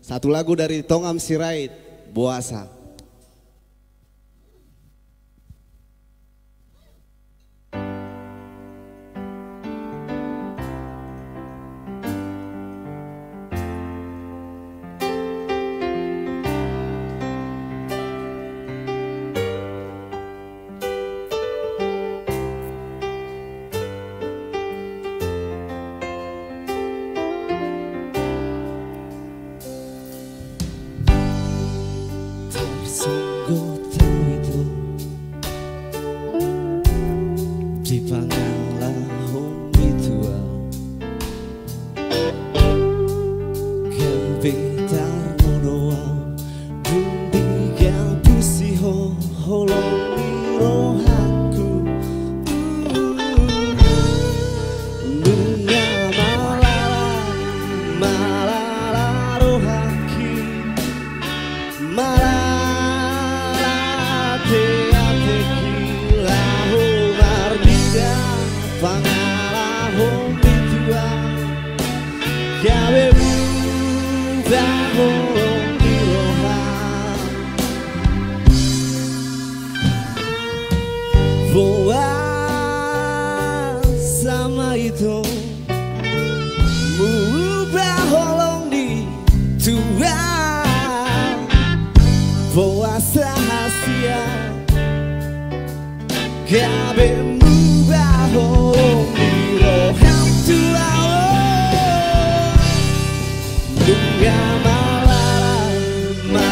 Satu lagu dari Tongam Sirait, Boasa. Sungguh itu dipangganglah homitual Kempitar monoal Bundiga busiho holongi rohaku Nunga malala rohaki malala Pangalah homitual Gawe muda homi rohan Voa sama itu Mubah holong di tua Voa sahasia Gawe mubah holong di rohan tua Dunga malala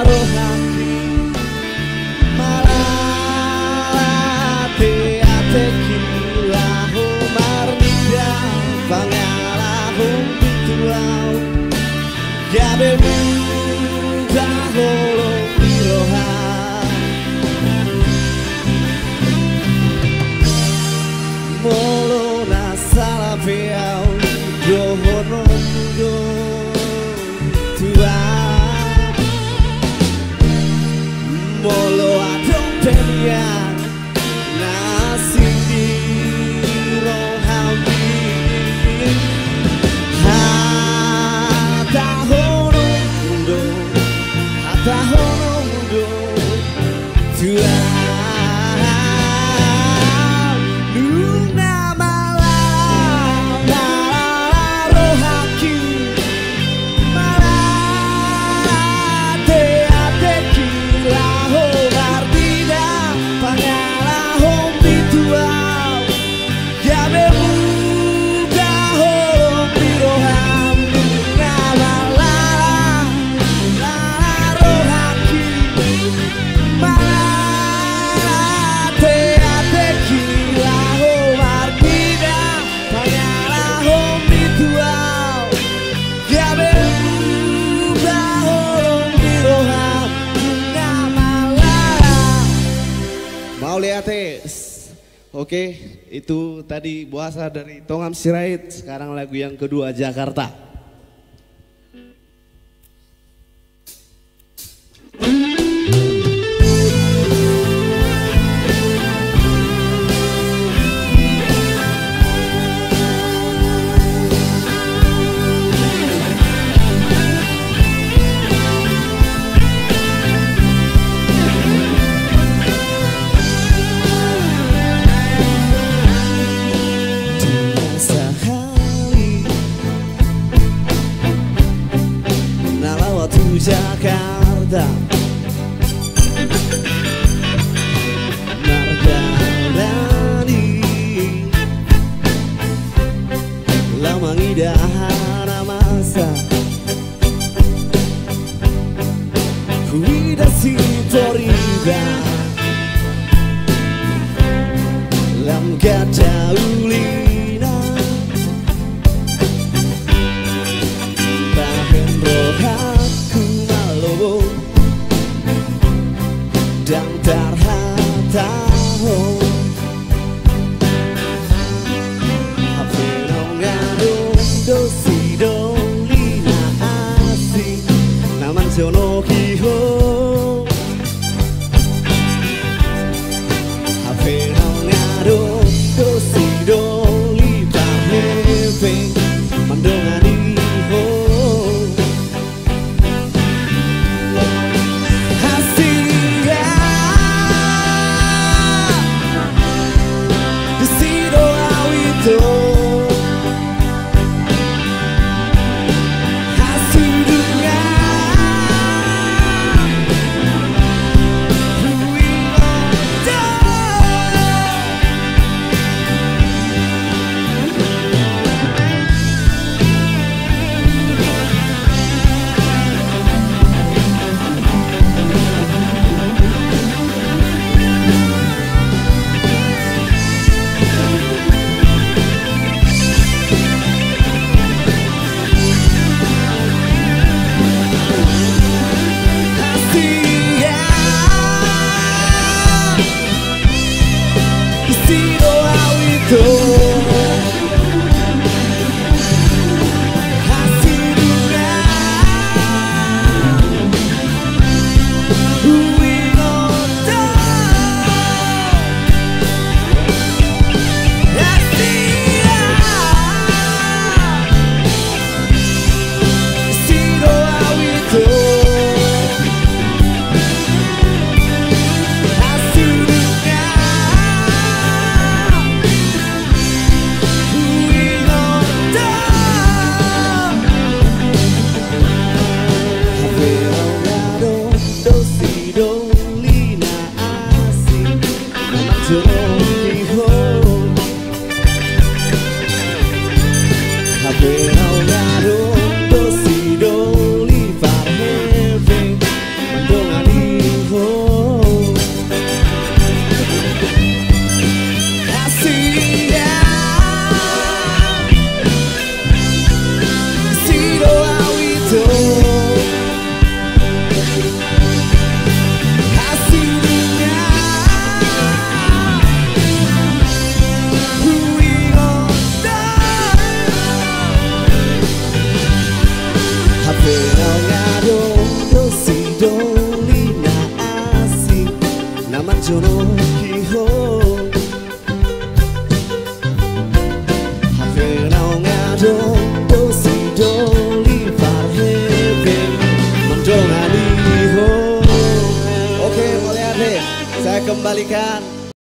rohaki malala teateki lahu marnida pangalah homitual gabe muda holong di rohan molo nasala peau dohono mudo tua molo adong penia nasindi rohami hata hono mudo tua Oke, itu tadi Boasa dari Tongam Sirait. Sekarang lagu yang kedua, Jakarta. Jakarta Mardani Lamangi dahara masa Kuida si Florida Lam gata ulina Tahen rohan dan tarhataho Hapenongadong dosi dolina asing Naman sono kiho Hapenongadong dosi doli pahepe Mandongani ho jono kiho Havenao ngado dosi doli farhebe Mendongani ho. Oke, mulai deh. Saya kembalikan